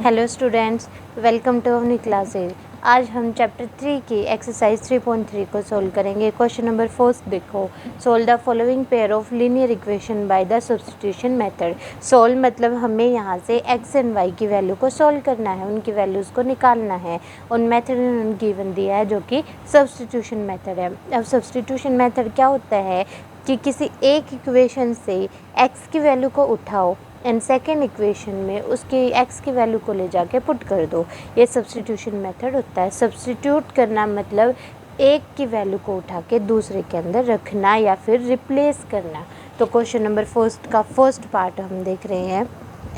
Hello students, welcome to अपनी classes. आज हम चैप्टर 3 की एक्सरसाइज 3.3 को सोल्व करेंगे। क्वेश्चन नंबर 4 देखो, solve the following pair of linear equation by the substitution method. Solve मतलब हमें यहाँ से एक्स एंड वाई की वैल्यू को सोल्व करना है, उनकी वैल्यूज़ को निकालना है। उन मेथड उन्होंने गिवन दिया है जो कि सब्स्टिट्यूशन मेथड है। अब सब्स्टिट्यूशन मेथड क्या होता है कि किसी एक इक्वेशन से एक्स की वैल्यू को उठाओ एंड सेकेंड इक्वेशन में उसकी एक्स की वैल्यू को ले जाके पुट कर दो। ये सब्स्टिट्यूशन मेथड होता है। सब्स्टिट्यूट करना मतलब एक की वैल्यू को उठा के दूसरे के अंदर रखना या फिर रिप्लेस करना। तो क्वेश्चन नंबर फर्स्ट का फर्स्ट पार्ट हम देख रहे हैं,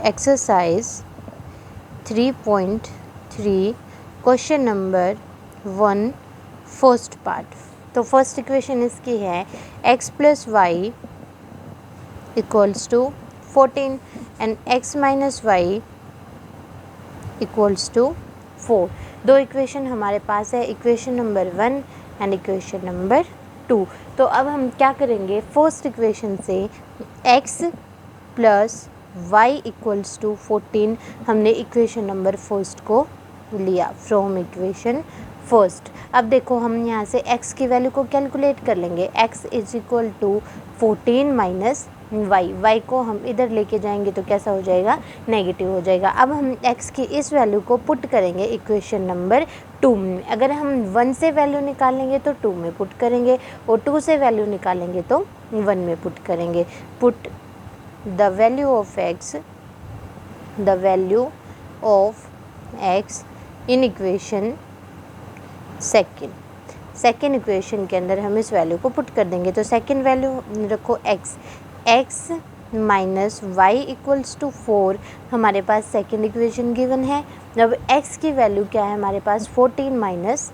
exercise 3.3 question number 1 first part. तो फर्स्ट इक्वेशन इसकी है x plus y equals to 14 and x minus y equals to 4। दो इक्वेशन हमारे पास है, equation number 1 and equation number 2। तो अब हम क्या करेंगे, फर्स्ट इक्वेशन से x plus y equals to 14 हमने इक्वेशन नंबर फर्स्ट को लिया फ्रॉम इक्वेशन फर्स्ट। अब देखो हम यहाँ से x की वैल्यू को कैलकुलेट कर लेंगे। x is equal to 14 minus y को हम इधर लेके जाएंगे तो कैसा हो जाएगा, नेगेटिव हो जाएगा। अब हम x की इस वैल्यू को पुट करेंगे इक्वेशन नंबर 2 में। अगर हम 1 से वैल्यू निकालेंगे तो 2 में पुट करेंगे और 2 से वैल्यू निकालेंगे तो 1 में पुट करेंगे। Put the value of x in equation second equation के अंदर हम इस वैल्यू को पुट कर देंगे। तो सेकेंड वैल्यू रखो x minus y equals to 4 हमारे पास सेकेंड इक्वेशन गिवन है। अब x की वैल्यू क्या है हमारे पास, 14 माइनस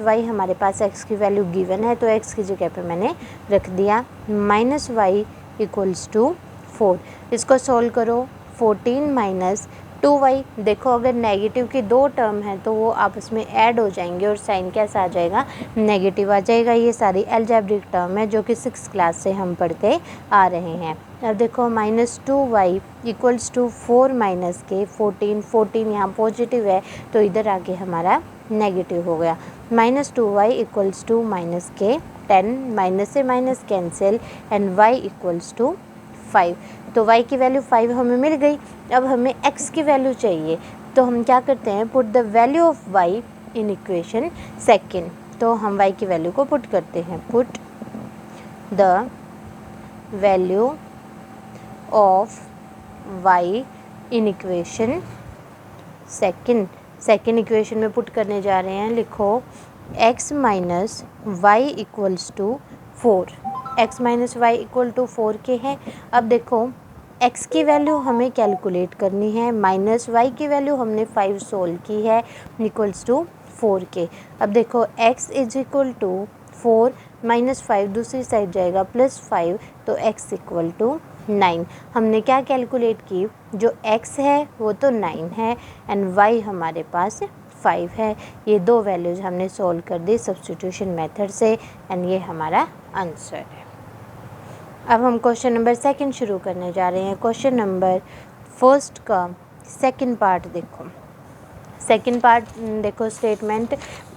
वाई हमारे पास x की वैल्यू गिवन है, तो x की जगह पे मैंने रख दिया माइनस वाई इक्वल्स टू 4। इसको सॉल्व करो, 14 माइनस 2y। देखो अगर नेगेटिव की दो टर्म है तो वो आपस में ऐड हो जाएंगे और साइन कैसा आ जाएगा, नेगेटिव आ जाएगा। ये सारी अलजेब्रिक टर्म है जो कि 6th क्लास से हम पढ़ते आ रहे हैं। अब देखो minus 2y equals to 4 minus के 14 यहाँ पॉजिटिव है तो इधर आके हमारा नेगेटिव हो गया। Minus 2y equals to minus के 10, माइनस से minus cancel and y equals to 5। तो y की वैल्यू 5 हमें मिल गई। अब हमें x की वैल्यू चाहिए तो हम क्या करते हैं, put the value of y in equation second. तो हम y की वैल्यू को पुट करते हैं, put the value of y in equation second equation में पुट करने जा रहे हैं। लिखो x minus y equals to 4। x minus y equal to 4 के हैं। अब देखो x की वैल्यू हमें कैलकुलेट करनी है, माइनस वाई की वैल्यू हमने 5 सोल्व की है इक्वल्स टू 4 के। अब देखो x is equal to 4 minus 5 दूसरी साइड जाएगा प्लस 5, तो x इक्वल टू 9। हमने क्या कैलकुलेट की, जो x है वो तो 9 है एंड y हमारे पास 5 है। ये दो वैल्यूज़ हमने सोल्व कर दी सब्स्टिट्यूशन मेथड से एंड ये हमारा आंसर है। अब हम क्वेश्चन नंबर सेकंड शुरू करने जा रहे हैं। क्वेश्चन नंबर फर्स्ट का सेकंड पार्ट देखो। सेकंड पार्ट देखो, statement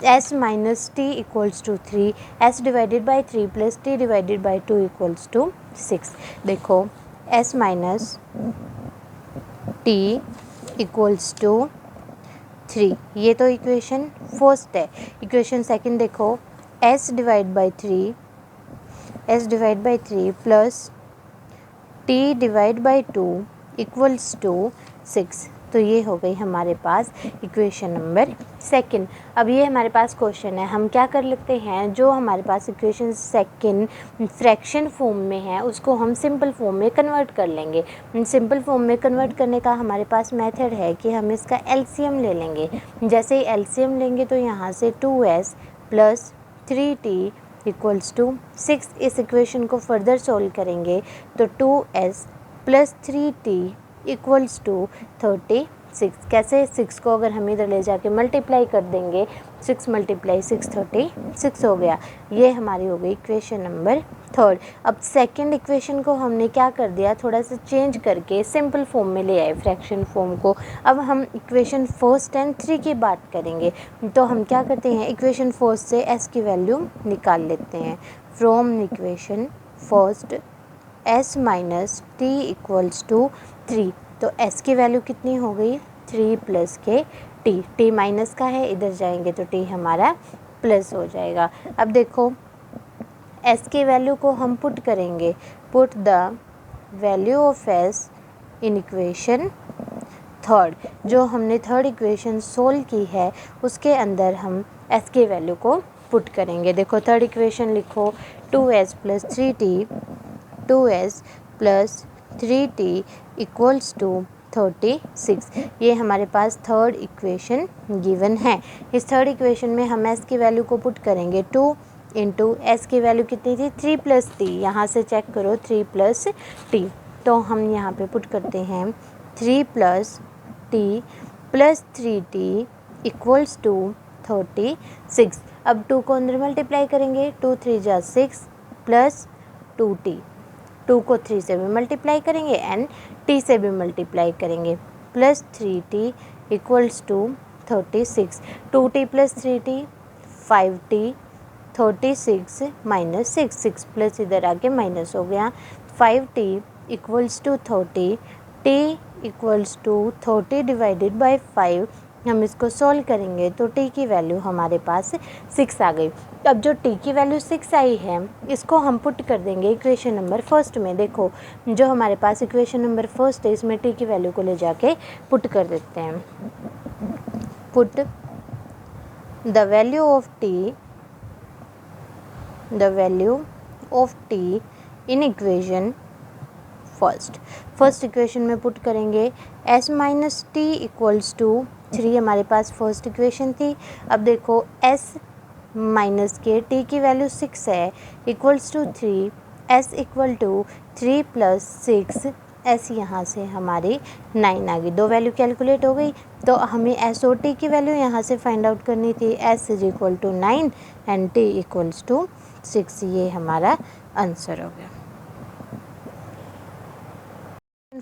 s minus t equals to 3, s divided by 3 plus t divided by 2 equals to 6। देखो s minus t equals to 3, ये तो इक्वेशन फर्स्ट है। इक्वेशन सेकंड देखो, s divide by 3 plus t divide by 2 equals to 6। तो ये हो गई हमारे पास इक्वेशन नंबर सेकंड। अब ये हमारे पास क्वेश्चन है, हम क्या कर लेते हैं, जो हमारे पास इक्वेशन सेकंड फ्रैक्शन फॉर्म में है उसको हम सिंपल फॉर्म में कन्वर्ट कर लेंगे। सिंपल फॉर्म में कन्वर्ट करने का हमारे पास मेथड है कि हम इसका एलसीएम ले लेंगे। जैसे ही एलसीएम लेंगे तो यहाँ से 2s plus 3t equals to 6। इस इक्वेशन को फर्दर सोल्व करेंगे तो 2s plus 3t equals to 36। कैसे, 6 को अगर हम इधर ले जाके मल्टीप्लाई कर देंगे, 6 × 6 36 हो गया। ये हमारी हो गई इक्वेशन नंबर थर्ड। अब सेकंड इक्वेशन को हमने क्या कर दिया, थोड़ा सा चेंज करके सिंपल फॉर्म में ले आए फ्रैक्शन फॉर्म को। अब हम इक्वेशन फर्स्ट एंड 3 की बात करेंगे, तो हम क्या करते हैं, इक्वेशन फर्स्ट से s की वैल्यू निकाल लेते हैं। From equation first s minus t equals to 3, तो s की वैल्यू कितनी हो गई, 3 प्लस के टी, टी माइनस का है, इधर जाएंगे तो टी हमारा प्लस हो जाएगा। अब देखो s की वैल्यू को हम पुट करेंगे, put the value of s in equation third. जो हमने थर्ड इक्वेशन सोल्व की है उसके अंदर हम s की वैल्यू को पुट करेंगे। देखो थर्ड इक्वेशन लिखो, 2s plus 3t, 2s plus 3t equals to 36। ये हमारे पास थर्ड इक्वेशन गिवन है। इस थर्ड इक्वेशन में हम s की वैल्यू को पुट करेंगे, 2 इंटू एस की वैल्यू कितनी थी, 3 प्लस टी, यहाँ से चेक करो 3 प्लस टी, तो हम यहाँ पे पुट करते हैं 3 plus t plus 3t equals to 36। अब 2 को अंदर मल्टीप्लाई करेंगे, 2 3 जा 6 प्लस 2t, 2 को 3 से भी मल्टीप्लाई करेंगे एंड t से भी मल्टीप्लाई करेंगे, plus 3t equals to 36। 2t plus 3t 5t, 36 minus 6, 6 plus इधर आके माइनस हो गया, 5t equals to 30, t equals to 30 divided by 5। हम इसको सॉल्व करेंगे तो t की वैल्यू हमारे पास 6 आ गई। अब जो t की वैल्यू 6 आई है इसको हम पुट कर देंगे इक्वेशन नंबर फर्स्ट में। देखो जो हमारे पास इक्वेशन नंबर फर्स्ट है इसमें t की वैल्यू को ले जाके पुट कर देते हैं। Put the value of t, the value of t in equation first equation में पुट करेंगे, s minus t equals to 3 हमारे पास फर्स्ट इक्वेशन थी। अब देखो s माइनस के t की वैल्यू 6 है equals to 3, s equal to 3 plus 6, s यहाँ से हमारी 9 आ गई, दो वैल्यू कैलकुलेट हो गई। तो हमें s और t की वैल्यू यहाँ से फाइंड आउट करनी थी, s is equal to 9 and t equals to 6, ये हमारा आंसर हो गया।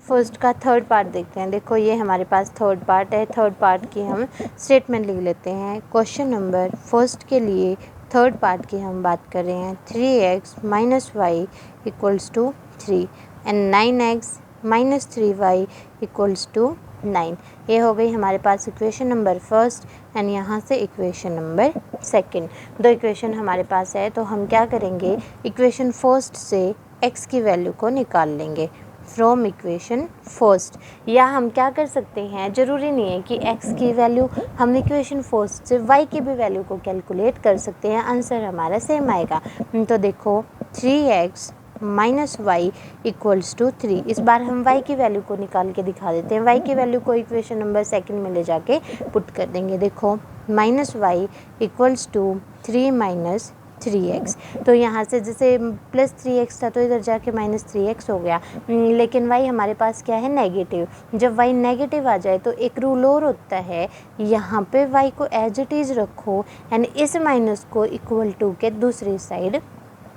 फर्स्ट का थर्ड पार्ट देखते हैं। देखो ये हमारे पास थर्ड पार्ट है, थर्ड पार्ट की हम स्टेटमेंट लिख लेते हैं। क्वेश्चन नंबर फर्स्ट के लिए थर्ड पार्ट की हम बात कर रहे हैं, 3x minus y equals to 3 and 9x minus 3y equals to 9। ये हो गई हमारे पास इक्वेशन नंबर फर्स्ट एंड यहाँ से इक्वेशन नंबर सेकंड। दो इक्वेशन हमारे पास है तो हम क्या करेंगे, इक्वेशन फर्स्ट से x की वैल्यू को निकाल लेंगे फ्रॉम इक्वेशन फर्स्ट। या हम क्या कर सकते हैं, ज़रूरी नहीं है कि x की वैल्यू, हम इक्वेशन फर्स्ट से y की भी वैल्यू को कैलकुलेट कर सकते हैं, आंसर हमारा सेम आएगा। तो देखो 3x minus y equals to 3, इस बार हम y की वैल्यू को निकाल के दिखा देते हैं। y की वैल्यू को इक्वेशन नंबर सेकंड में ले जाके पुट कर देंगे। देखो minus y equals to 3 minus 3x, तो यहाँ से जैसे प्लस 3x था तो इधर जाके माइनस 3x हो गया, लेकिन y हमारे पास क्या है, नेगेटिव। जब y नेगेटिव आ जाए तो एक रूल और होता है, यहाँ पे y को एज इट इज़ रखो एंड इस माइनस को इक्वल टू के दूसरी साइड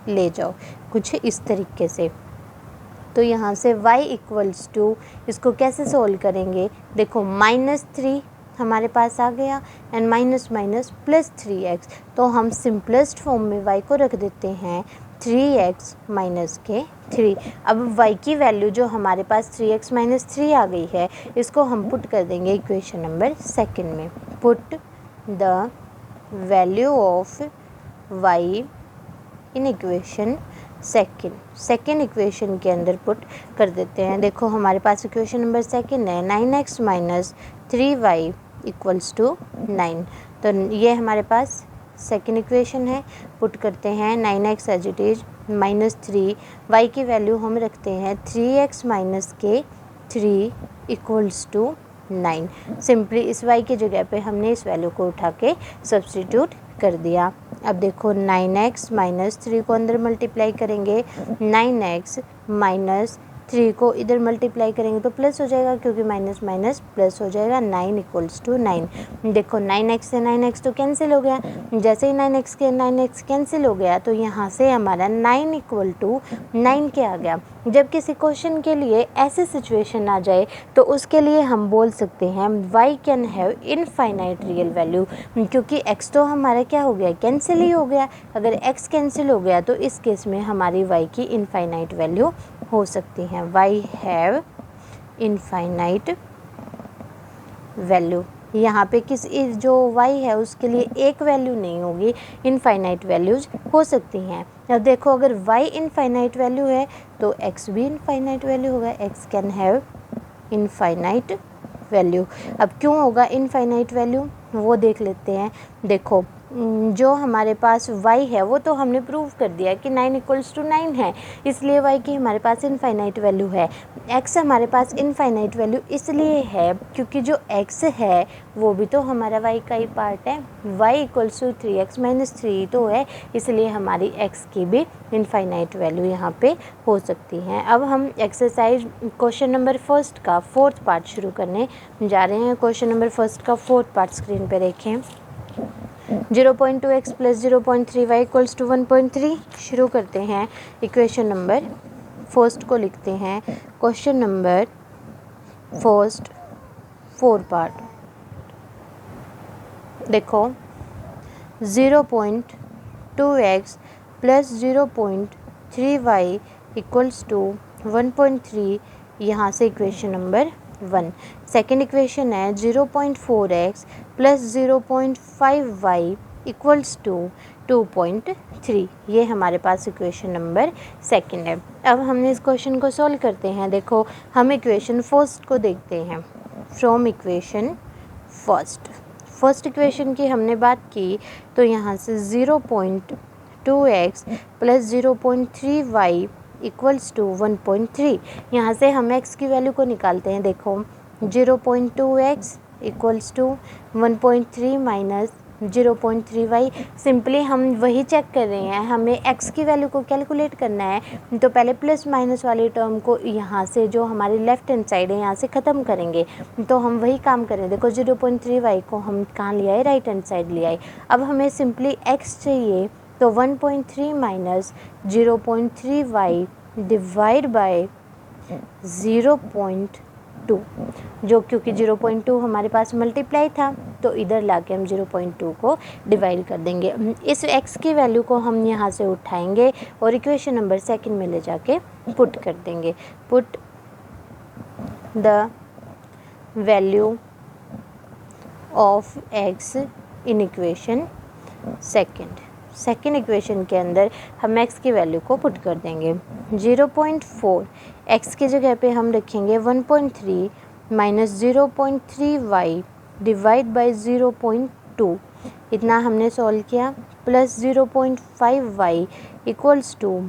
ले जाओ, कुछ इस तरीके से। तो यहाँ से y इक्वल्स टू, इसको कैसे सोल्व करेंगे, देखो -3 हमारे पास आ गया and minus minus plus 3x, तो हम सिंपलेस्ट फॉर्म में y को रख देते हैं 3x माइनस के 3। अब y की वैल्यू जो हमारे पास 3x माइनस 3 आ गई है, इसको हम पुट कर देंगे इक्वेशन नंबर सेकंड में। Put the value of y in equation second equation के अंदर पुट कर देते हैं। देखो हमारे पास इक्वेशन नंबर सेकेंड है, 9x minus 3y equals to 9, तो ये हमारे पास सेकेंड इक्वेशन है। पुट करते हैं 9x as it is minus 3, y की वैल्यू हम रखते हैं 3x माइनस के 3 इक्वल्स टू 9। सिंपली इस y की जगह पे हमने इस वैल्यू को उठा के सब्सटीट्यूट कर दिया। अब देखो 9x माइनस 3 को अंदर मल्टीप्लाई करेंगे, 9x माइनस 3 को इधर मल्टीप्लाई करेंगे तो प्लस हो जाएगा, क्योंकि माइनस माइनस प्लस हो जाएगा, 9 इक्वल्स टू 9। देखो 9x से 9x तो कैंसिल हो गया, जैसे ही 9x के 9x कैंसिल हो गया तो यहाँ से हमारा 9 इक्वल टू 9 के आ गया। जब किसी क्वेश्चन के लिए ऐसे सिचुएशन आ जाए तो उसके लिए हम बोल सकते हैं y can have infinite real value, क्योंकि x तो हमारा क्या हो गया, कैंसिल ही हो गया। अगर x कैंसिल हो गया तो इस केस में हमारी y की इनफाइनाइट वैल्यू हो सकती हैं। y हैव इनफाइनाइट वैल्यू, यहाँ पे किस जो y है उसके लिए एक वैल्यू नहीं होगी, इनफाइनाइट वैल्यूज हो सकती हैं। अब देखो अगर y इनफाइनाइट वैल्यू है तो x भी इनफाइनाइट वैल्यू होगा, x can have infinite value. अब क्यों होगा इनफाइनाइट वैल्यू वो देख लेते हैं। देखो जो हमारे पास y है वो तो हमने प्रूव कर दिया कि 9 इक्वल्स टू 9 है, इसलिए y की हमारे पास इनफाइनाइट वैल्यू है। x हमारे पास इनफाइनाइट वैल्यू इसलिए है क्योंकि जो x है वो भी तो हमारा y का ही पार्ट है, y equals to 3x minus 3 तो है, इसलिए हमारी x की भी इनफाइनाइट वैल्यू यहाँ पे हो सकती हैं। अब हम एक्सरसाइज क्वेश्चन नंबर फर्स्ट का फोर्थ पार्ट शुरू करने जा रहे हैं। क्वेश्चन नंबर फर्स्ट का फोर्थ पार्ट स्क्रीन पे देखें। 0.2x plus 0.3y equals to 1.3। शुरू करते हैं इक्वेशन नंबर फर्स्ट को, लिखते हैं क्वेश्चन नंबर फर्स्ट 4 पार्ट। देखो 0.2x plus 0.3y equals to 1.3, यहाँ से इक्वेशन नंबर 1। सेकेंड इक्वेशन है 0.4x plus 0.5y equals to 2.3, ये हमारे पास इक्वेशन नंबर सेकेंड है। अब हमने इस क्वेश्चन को सॉल्व करते हैं। देखो हम इक्वेशन फर्स्ट को देखते हैं। फ्रॉम इक्वेशन फर्स्ट इक्वेशन की हमने बात की तो यहाँ से 0.2x plus 0.3y equals to 1.3, यहाँ से हम x की वैल्यू को निकालते हैं। देखो 0.2x equals to 1.3 minus 0.3y। Simply हम वही चेक कर रहे हैं, हमें x की वैल्यू को कैलकुलेट करना है तो पहले प्लस माइनस वाली टर्म को यहाँ से जो हमारी लेफ्ट हैंड साइड है यहाँ से ख़त्म करेंगे, तो हम वही काम करें। देखो 0.3y को हम कहाँ ले आए, राइट हैंड साइड ले आए। अब हमें सिंपली x चाहिए तो 1.3 माइनस 0.3y डिवाइड बाय 0.2, जो क्योंकि 0.2 हमारे पास मल्टीप्लाई था तो इधर लाके हम 0.2 को डिवाइड कर देंगे। इस x की वैल्यू को हम यहाँ से उठाएंगे और इक्वेशन नंबर सेकंड में ले जाके पुट कर देंगे। Put the value of x in equation second equation के अंदर हम x की वैल्यू को पुट कर देंगे। 0.4 x की जगह पे हम रखेंगे 1.3 माइनस 0.3y डिवाइड बाय 0.2, इतना हमने सॉल्व किया, प्लस 0.5y इक्वल्स टू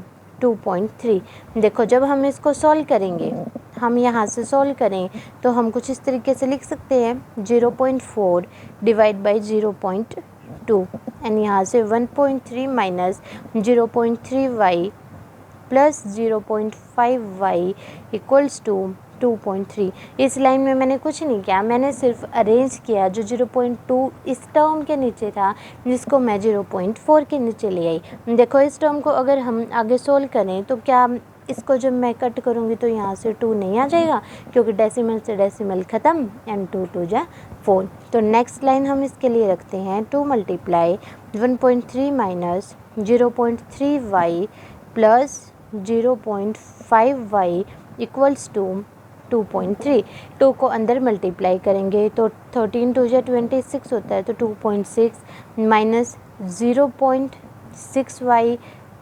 2.3। देखो जब हम इसको सॉल्व करेंगे, हम यहाँ से सॉल्व करें तो हम कुछ इस तरीके से लिख सकते हैं 0.4 डिवाइड बाई 0.2 एंड यहाँ से 1.3 minus 0.3y plus 0.5y equals to 2.3। इस लाइन में मैंने कुछ नहीं किया, मैंने सिर्फ अरेंज किया जो 0.2 इस टर्म के नीचे था जिसको मैं 0.4 के नीचे ले आई। देखो इस टर्म को अगर हम आगे सोल्व करें तो क्या इसको जब मैं कट करूँगी तो यहाँ से 2 नहीं आ जाएगा, क्योंकि डेसिमल से डेसिमल ख़त्म एंड 2 2 जा 4। तो नेक्स्ट लाइन हम इसके लिए रखते हैं 2 multiply 1.3 minus 0.3y plus 0.5y equals to 2.3। 2 को अंदर मल्टीप्लाई करेंगे तो 13 2 जा 26 होता है, तो 2.6 minus 0.6y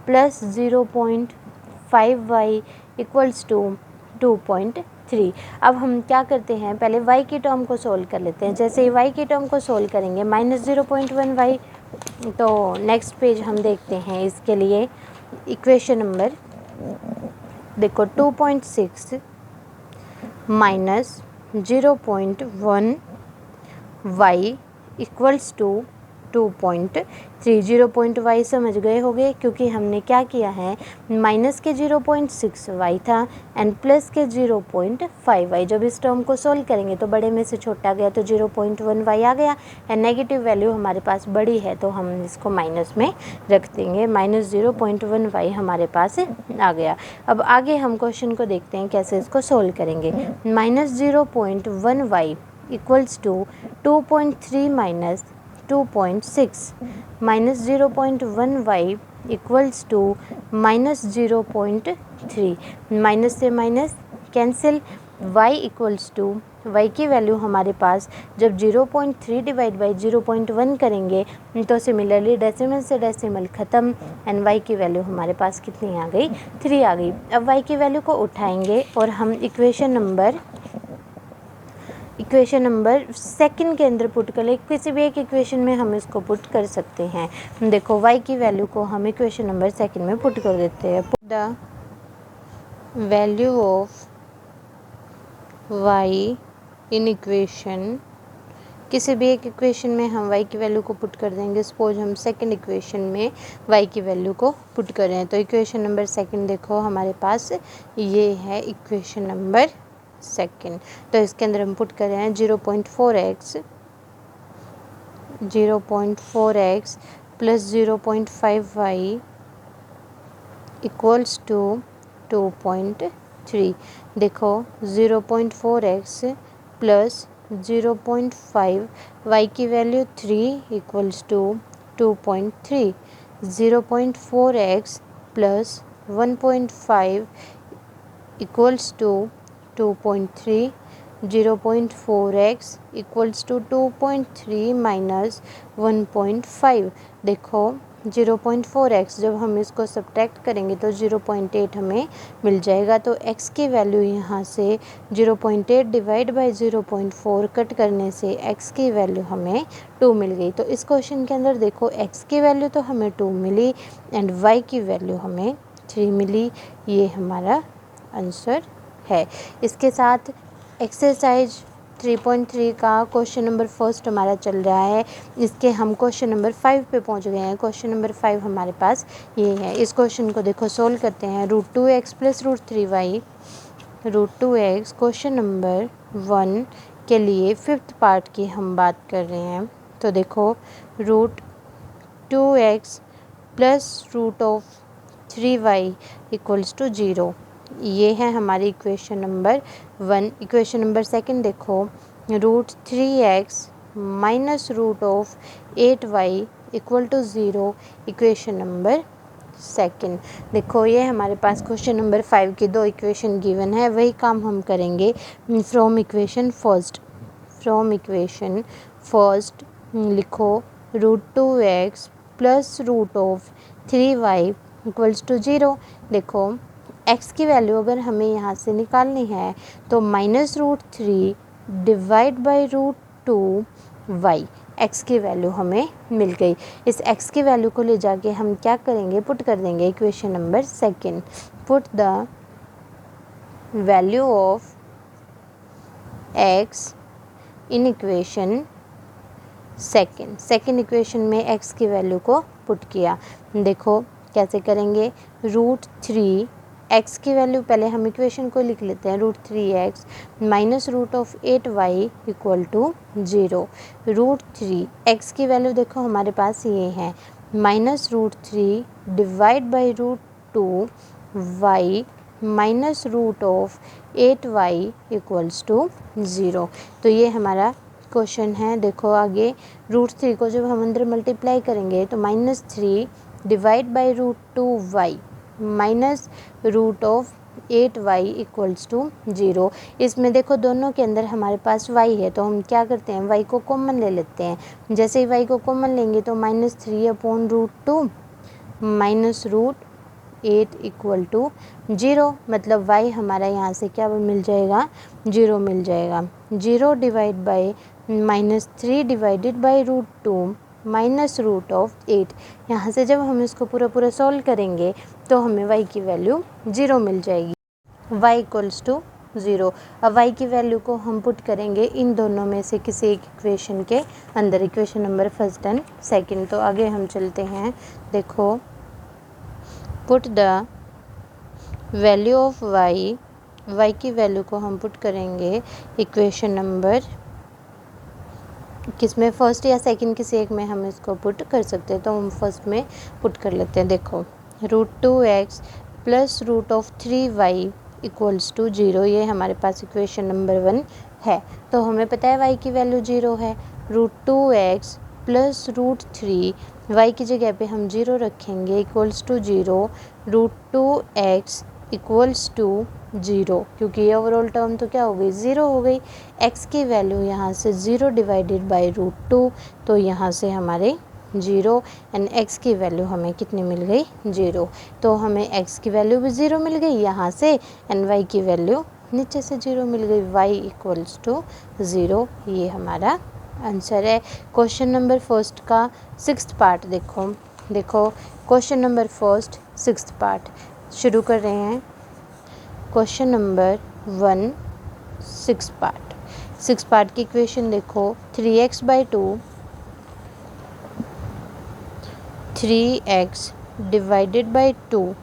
plus 0.5y equals to 2.3। अब हम क्या करते हैं, पहले y की टर्म को सोल्व कर लेते हैं। जैसे ही y की टर्म को सोल्व करेंगे माइनस 0.1y, तो नेक्स्ट पेज हम देखते हैं इसके लिए इक्वेशन नंबर। देखो 2.6 minus 0.1y equals to 2.3। 0.y समझ गए होंगे, क्योंकि हमने क्या किया है, माइनस के 0.6y था एंड प्लस के 0.5y। जब इस टर्म को सोल्व करेंगे तो बड़े में से छोटा गया तो 0.1y आ गया, एंड नेगेटिव वैल्यू हमारे पास बड़ी है तो हम इसको माइनस में रख देंगे। माइनस 0.1y हमारे पास आ गया। अब आगे हम क्वेश्चन को देखते हैं कैसे इसको सोल्व करेंगे। Minus 0.1y equals to 2.3 minus 2.6, minus 0.1y equals to minus 0.3। Minus से minus cancel, y equals to, y की वैल्यू हमारे पास जब 0.3 डिवाइड बाई 0.1 करेंगे तो सिमिलरली डेसिमल से डेसिमल ख़त्म, एंड y की वैल्यू हमारे पास कितनी आ गई, 3 आ गई। अब y की वैल्यू को उठाएंगे और हम इक्वेशन नंबर सेकंड के अंदर पुट कर ले। किसी भी एक इक्वेशन में हम इसको पुट कर सकते हैं। देखो y की वैल्यू को हम इक्वेशन नंबर सेकंड में पुट कर देते हैं। Put the value of y in equation, किसी भी एक इक्वेशन में हम y की वैल्यू को पुट कर देंगे। सपोज हम सेकंड इक्वेशन में y की वैल्यू को पुट करें तो इक्वेशन नंबर सेकंड देखो हमारे पास ये है इक्वेशन नंबर सेकंड। तो इसके अंदर हम पुट कर रहे हैं 0.4x plus 0.5y equals to 2.3। देखो 0.4x प्लस 0.5, y की value 3 equals to 2.3। 0.4x plus 1.5 equals to 2.3। 0.4x equals to 2.3 minus 1.5। देखो 0.4x जब हम इसको सब्ट्रैक्ट करेंगे तो 0.8 हमें मिल जाएगा। तो x की वैल्यू यहाँ से 0.8 डिवाइड बाई 0.4 कट करने से x की वैल्यू हमें 2 मिल गई। तो इस क्वेश्चन के अंदर देखो x की वैल्यू तो हमें 2 मिली एंड y की वैल्यू हमें 3 मिली। ये हमारा आंसर है। इसके साथ एक्सरसाइज 3.3 का क्वेश्चन नंबर फर्स्ट हमारा चल रहा है। इसके हम क्वेश्चन नंबर 5 पे पहुंच गए हैं। क्वेश्चन नंबर 5 हमारे पास ये है। इस क्वेश्चन को देखो सोल्व करते हैं। √2x plus √3y, √2x question number 1 के लिए फिफ्थ पार्ट की हम बात कर रहे हैं। तो देखो √2x plus √3y equals to 0, ये है हमारी equation number 1। Equation number second देखो √3x minus √8y equal to 0, equation number second. देखो ये हमारे पास क्वेश्चन नंबर 5 की 2 इक्वेशन गिवन है, वही काम हम करेंगे फ्रॉम इक्वेशन फर्स्ट। लिखो √2x plus √3y equals to 0। देखो x की वैल्यू अगर हमें यहाँ से निकालनी है तो minus √3 divide by √2y, x की वैल्यू हमें मिल गई। इस x की वैल्यू को ले जाके हम क्या करेंगे, पुट कर देंगे equation number second. Put the value of x in equation second equation में x की वैल्यू को पुट किया। देखो कैसे करेंगे, √3 x की वैल्यू पहले हम इक्वेशन को लिख लेते हैं। √3x minus √8y equal to 0। √3 x की वैल्यू देखो हमारे पास ये है minus √3 divide by √2y minus √8y equals to 0। तो ये हमारा क्वेश्चन है। देखो आगे √3 को जब हम अंदर मल्टीप्लाई करेंगे तो -3 divide by √2y minus √8y equals to 0। इसमें देखो दोनों के अंदर हमारे पास y है तो हम क्या करते हैं, y को कॉमन ले लेते हैं। जैसे ही y को कॉमन लेंगे तो -3 अपॉन √2 माइनस √8 इक्वल टू 0, मतलब y हमारा यहाँ से क्या मिल जाएगा, 0 मिल जाएगा। 0 divide by -3 divided by √2 minus √8, यहाँ से जब हम इसको पूरा सॉल्व करेंगे तो हमें y की वैल्यू 0 मिल जाएगी। y equals to 0। अब y की वैल्यू को हम पुट करेंगे इन दोनों में से किसी एक इक्वेशन के अंदर, equation number first and second. तो आगे हम चलते हैं। देखो, put the value of y की वैल्यू को हम पुट करेंगे इक्वेशन नंबर किसमें, फर्स्ट या सेकंड, किसी एक में हम इसको पुट कर सकते हैं। तो हम फर्स्ट में पुट कर लेते हैं। देखो, √2x plus √3y equals to 0, ये हमारे पास इक्वेशन नंबर 1 है। तो हमें पता है y की वैल्यू 0 है। √2x प्लस √3, y की जगह पे हम 0 रखेंगे, equals to 0। √2x equals to 0, क्योंकि ये ओवरऑल टर्म तो क्या हो गई, 0 हो गई। x की वैल्यू यहाँ से 0 डिवाइडेड बाय √2, तो यहाँ से हमारे 0 एंड x की वैल्यू हमें कितनी मिल गई, 0। तो हमें x की वैल्यू भी 0 मिल गई यहाँ से एंड y की वैल्यू नीचे से 0 मिल गई, y इक्वल्स टू 0। ये हमारा आंसर है। क्वेश्चन नंबर फर्स्ट का 6th पार्ट देखो question number first 6th part शुरू कर रहे हैं। क्वेश्चन नंबर 1 6 पार्ट की इक्वेशन देखो, 3x/2 3x divided by 2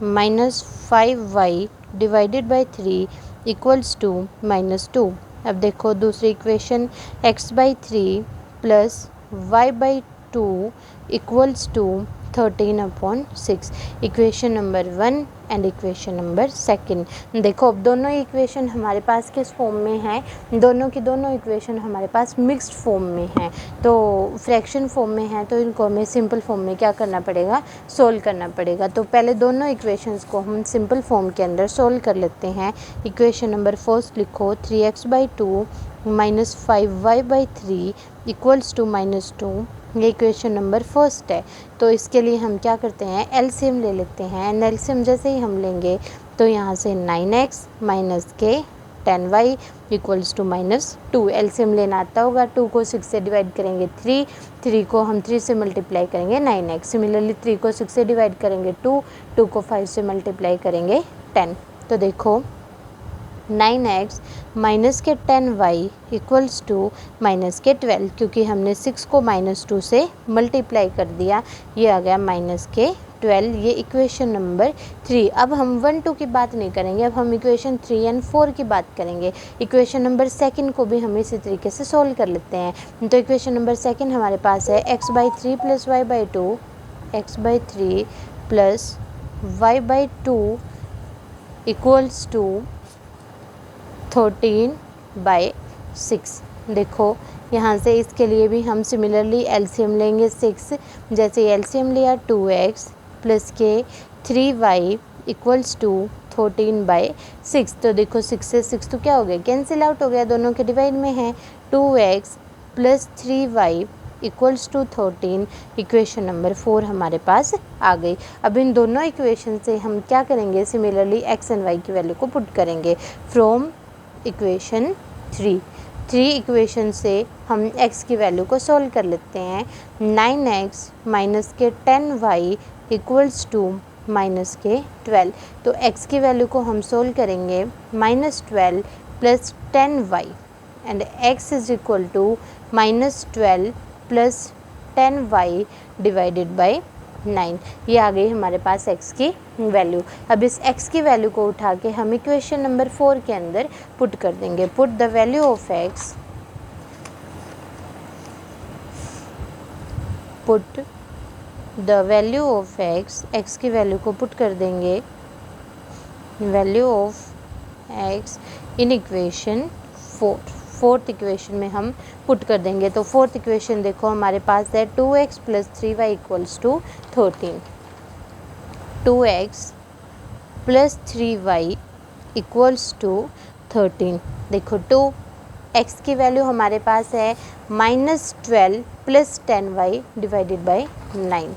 minus 5y divided by 3 equals to -2। अब देखो दूसरी equation, x/3 plus y/2 equals to 13/6। Equation number 1 and equation number second. देखो, अब दोनों इक्वेशन हमारे पास किस फॉर्म में है, दोनों की दोनों इक्वेशन हमारे पास मिक्स्ड फॉर्म में है, तो फ्रैक्शन फॉर्म में है। तो इनको हमें सिंपल फॉर्म में क्या करना पड़ेगा, सोल्व करना पड़ेगा। तो पहले दोनों इक्वेशंस को हम सिंपल फॉर्म के अंदर सोल्व कर लेते हैं। इक्वेशन नंबर फर्स्ट लिखो, 3x/2 minus 5y/3 equals to -2। ये इक्वेशन नंबर फर्स्ट है। तो इसके लिए हम क्या करते हैं, एलसीएम ले लेते हैं। एंड एलसीएम जैसे ही हम लेंगे तो यहाँ से 9x माइनस के 10y इक्वल्स टू -2। एलसीएम लेना आता होगा। 2 को 6 से डिवाइड करेंगे 3 को हम 3 से मल्टीप्लाई करेंगे 9x। सिमिलरली 3 को 6 से डिवाइड करेंगे 2 को 5 से मल्टीप्लाई करेंगे 10। तो देखो 9x माइनस के 10y इक्वल्स टू माइनस के 12, क्योंकि हमने 6 को -2 से मल्टीप्लाई कर दिया, ये आ गया -12। ये इक्वेशन नंबर 3। अब हम 1 2 की बात नहीं करेंगे, अब हम इक्वेशन 3 एंड 4 की बात करेंगे। इक्वेशन नंबर सेकंड को भी हम इसी तरीके से सोल्व कर लेते हैं। तो इक्वेशन नंबर सेकंड हमारे पास है x/3 plus y/2 x/3 plus y/2 equals to 13/6। देखो यहाँ से इसके लिए भी हम सिमिलरली एलसीएम लेंगे 6। जैसे एलसीएम लिया 2x प्लस के 3y इक्वल्स टू 13/6। तो देखो 6 से 6 तो क्या हो गया, कैंसिल आउट हो गया, दोनों के डिवाइड में है। 2x plus 3y equals to 13। Equation number 4 हमारे पास आ गई। अब इन दोनों इक्वेशन से हम क्या करेंगे, सिमिलरली x एंड y की वैल्यू को पुट करेंगे फ्रॉम इक्वेशन 3 इक्वेशन से हम x की वैल्यू को सोल्व कर लेते हैं। 9x माइनस के 10y इक्वल्स टू माइनस के 12। तो x की वैल्यू को हम सोल्व करेंगे, -12 plus 10y and x is equal to -12 plus 10y divided by 9। ये आ गई हमारे पास x की वैल्यू। अब इस x की वैल्यू को उठा के हम इक्वेशन नंबर 4 के अंदर पुट कर देंगे। Put the value of x, put the value of x की वैल्यू को पुट कर देंगे, value of x in equation 4th equation में हम पुट कर देंगे। तो 4th इक्वेशन देखो हमारे पास है 2x plus 3y equals to 13। 2x plus 3y equals to 13। देखो 2x की वैल्यू हमारे पास है -12 plus 10y divided by 9।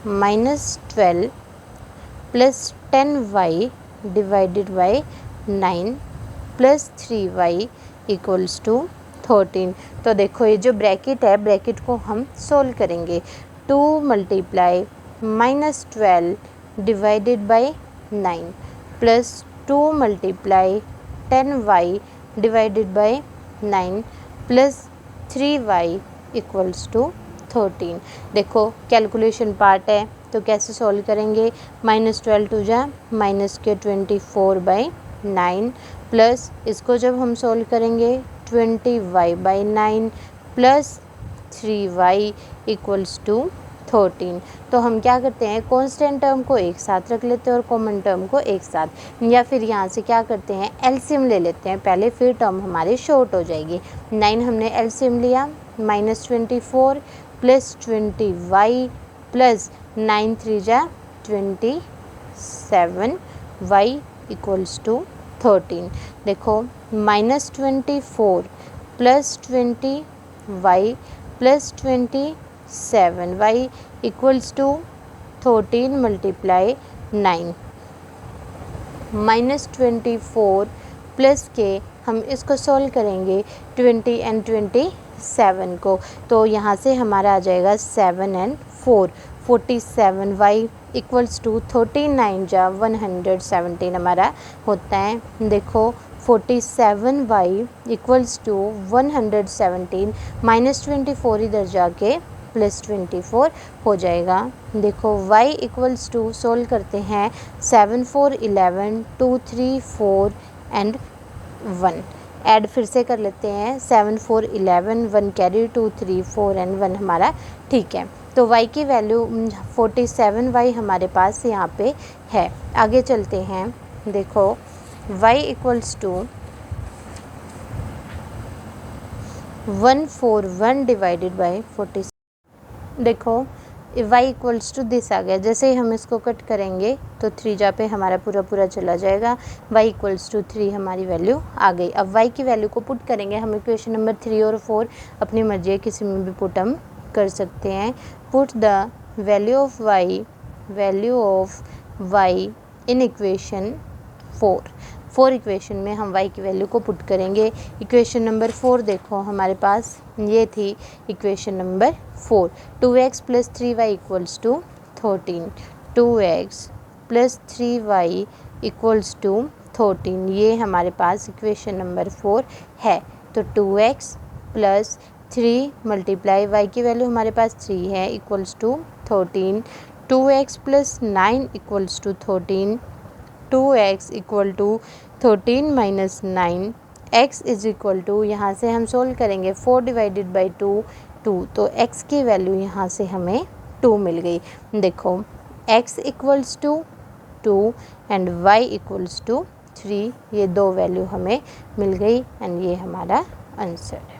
-12 plus 10y divided by 9 plus 3y equals to 13। तो देखो ये जो ब्रैकेट है, ब्रैकेट को हम सोल्व करेंगे। 2 multiply -12 divided by 9 plus 2 multiply 10y divided by 9 plus 3y equals to 13। देखो कैलकुलेशन पार्ट है तो कैसे सॉल्व करेंगे, -12 टू जा -24/9 प्लस इसको जब हम सॉल्व करेंगे 20y/9 plus 3y equals to 13। तो हम क्या करते हैं, कांस्टेंट टर्म को एक साथ रख लेते हैं और कॉमन टर्म को एक साथ, या फिर यहाँ से क्या करते हैं एलसीएम ले लेते हैं पहले, फिर टर्म हमारी शॉर्ट हो जाएगी। 9 हमने एलसीएम लिया, -24 प्लस 20y प्लस 9 3 जा 27y इक्वल्स टू 13। देखो -24 plus 20y plus 27y equals to 13 multiply 9 -24 plus के हम इसको सॉल्व करेंगे 20 एंड 27 को, तो यहाँ से हमारा आ जाएगा 7 एंड 4 47y इक्वल्स टू 39 जा 117 हमारा होता है। देखो 47y इक्वल्स टू 117 -24 इधर जाके प्लस 24 हो जाएगा। देखो y इक्वल्स टू सोल्व करते हैं 7 4 11 2 3 4 एंड 1 ऐड फिर से कर लेते हैं 7 4 11 1 कैरी 2 3 4 एंड 1 हमारा ठीक है। तो y की वैल्यू 47y हमारे पास यहाँ पे है। आगे चलते हैं, देखो y equals to 141 divided by 47। देखो y इक्वल्स टू दिस आ गया, जैसे ही हम इसको कट करेंगे तो 3 जा पे हमारा पूरा चला जाएगा, y इक्वल्स टू 3 हमारी वैल्यू आ गई। अब y की वैल्यू को पुट करेंगे, हम इक्वेशन नंबर 3 और 4 अपनी मर्जी है किसी में भी पुट हम कर सकते हैं। Put the value of y in equation 4 equation में हम y की वैल्यू को पुट करेंगे। इक्वेशन नंबर 4 देखो हमारे पास ये थी equation number 4, 2x plus 3y equals to 13, 2x plus 3y equals to 13, ये हमारे पास इक्वेशन नंबर 4 है। तो 2x प्लस 3 मल्टीप्लाई y की वैल्यू हमारे पास 3 है equals to 13, 2x plus 9 equals to 13, 2x equal to 13 minus 9, x is equal to, यहाँ से हम सोल्व करेंगे 4 डिवाइडेड बाई 2, तो x की वैल्यू यहाँ से हमें 2 मिल गई। देखो x equals to 2 and y equals to 3, ये दो वैल्यू हमें मिल गई एंड ये हमारा आंसर है।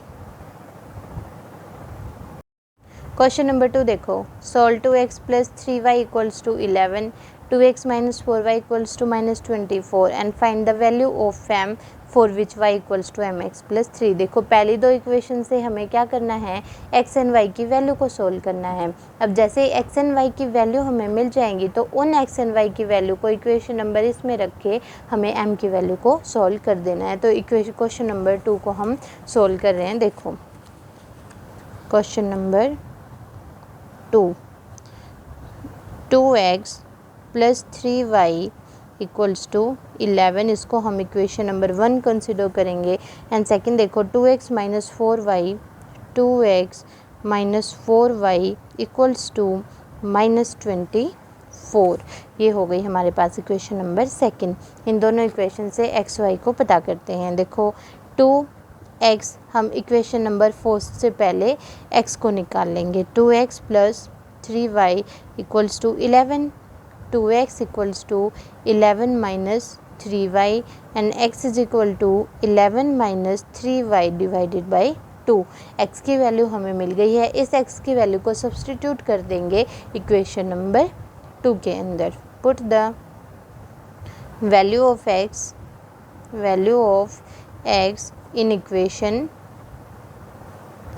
क्वेश्चन नंबर 2 देखो, solve 2x plus 3y equals to 11, 2x minus 4y equals to -24 and find the value of m for which y equals to mx plus 3। देखो पहली दो इक्वेशन से हमें क्या करना है, x एंड y की वैल्यू को सोल्व करना है। अब जैसे x एंड y की वैल्यू हमें मिल जाएंगी तो उन x एंड y की वैल्यू को इक्वेशन नंबर इसमें रख के हमें m की वैल्यू को सोल्व कर देना है। तो क्वेश्चन नंबर 2 को हम सोल्व कर रहे हैं। देखो question number 2x plus 3y equals to 11, इसको हम इक्वेशन नंबर 1 कंसिडर करेंगे। एंड सेकंड देखो 2x minus 4y equals to -24, ये हो गई हमारे पास इक्वेशन नंबर 2। इन दोनों इक्वेशन से x y को पता करते हैं। देखो 2x हम इक्वेशन नंबर 4 से पहले x को निकाल लेंगे, 2x plus 3y equals to 11, 2x equals to 11 minus 3y and x is equal to 11 minus 3y divided by 2। x की वैल्यू हमें मिल गई है, इस x की वैल्यू को सब्सटीट्यूट कर देंगे इक्वेशन नंबर 2 के अंदर। Put the value of x in equation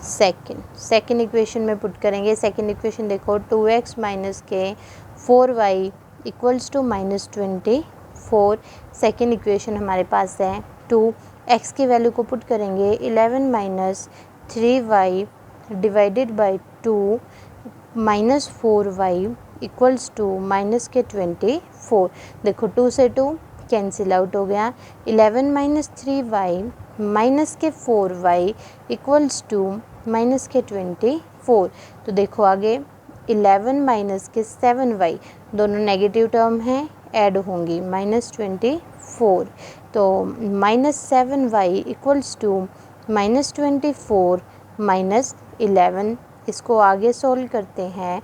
second equation में पुट करेंगे। सेकेंड इक्वेशन देखो 2x माइनस के 4y equals to -24, second equation हमारे पास है 2x की वैल्यू को पुट करेंगे 11 minus 3y divided by 2 -4y equals to -24। देखो 2 से 2 कैंसिल आउट हो गया। 11 माइनस 3y माइनस के 4y इक्वल्स टू माइनस के 24। तो देखो आगे 11 माइनस के 7y दोनों नेगेटिव टर्म हैं, ऐड होंगी माइनस 24। तो minus 7y equals to minus 24 minus 11। इसको आगे सोल्व करते हैं,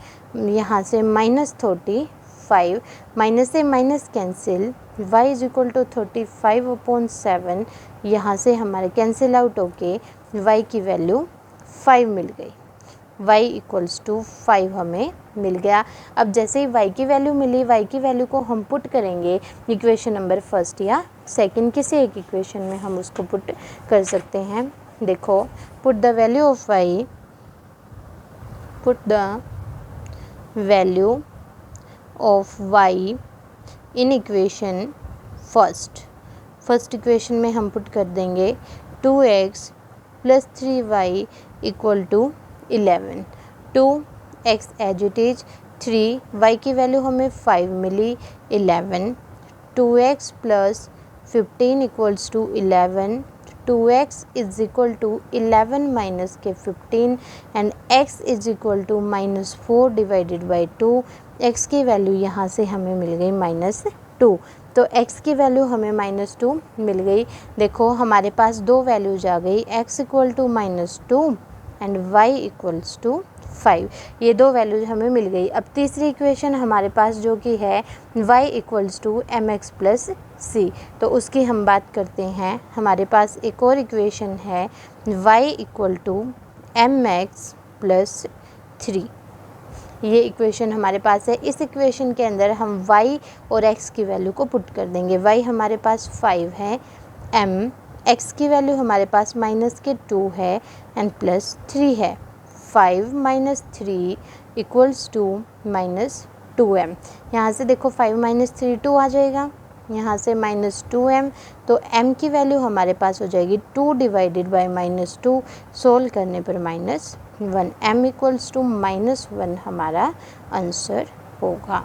यहाँ से माइनस 35, माइनस से minus cancel, y is equal to 35/7। यहाँ से हमारे कैंसिल आउट होके y की वैल्यू 5 मिल गई। y इक्वल्स टू 5 हमें मिल गया। अब जैसे ही y की वैल्यू मिली, y की वैल्यू को हम पुट करेंगे इक्वेशन नंबर फर्स्ट या सेकंड, किसी एक इक्वेशन में हम उसको पुट कर सकते हैं। देखो, put the value of y, put the value of y in equation first equation में हम पुट कर देंगे 2x plus 3y equal to 11। 2x as it is, 3y की वैल्यू हमें 5 मिली, 11। 2x plus 15 equals to 11। 2x is equal to 11 minus के 15 and x is equal to minus 4 divided by 2। x की value यहाँ से हमें मिल गई -2। तो x की वैल्यू हमें -2 मिल गई। देखो हमारे पास दो वैल्यूज आ गई, x equal to -2 and y equals to 5। ये दो वैल्यूज हमें मिल गई। अब तीसरी इक्वेशन हमारे पास जो कि है y equals to mx plus c, तो उसकी हम बात करते हैं। हमारे पास एक और इक्वेशन है y equal to mx plus 3। ये इक्वेशन हमारे पास है। इस इक्वेशन के अंदर हम y और x की वैल्यू को पुट कर देंगे। y हमारे पास 5 है, x की वैल्यू हमारे पास -2 है एंड प्लस 3 है। 5 माइनस 3 इक्वल्स टू -2m। यहाँ से देखो 5 माइनस 3 2 आ जाएगा, यहाँ से -2m, तो m की वैल्यू हमारे पास हो जाएगी 2 डिवाइडेड बाई -2, सोल्व करने पर -1। m इक्वल्स टू -1 हमारा आंसर होगा।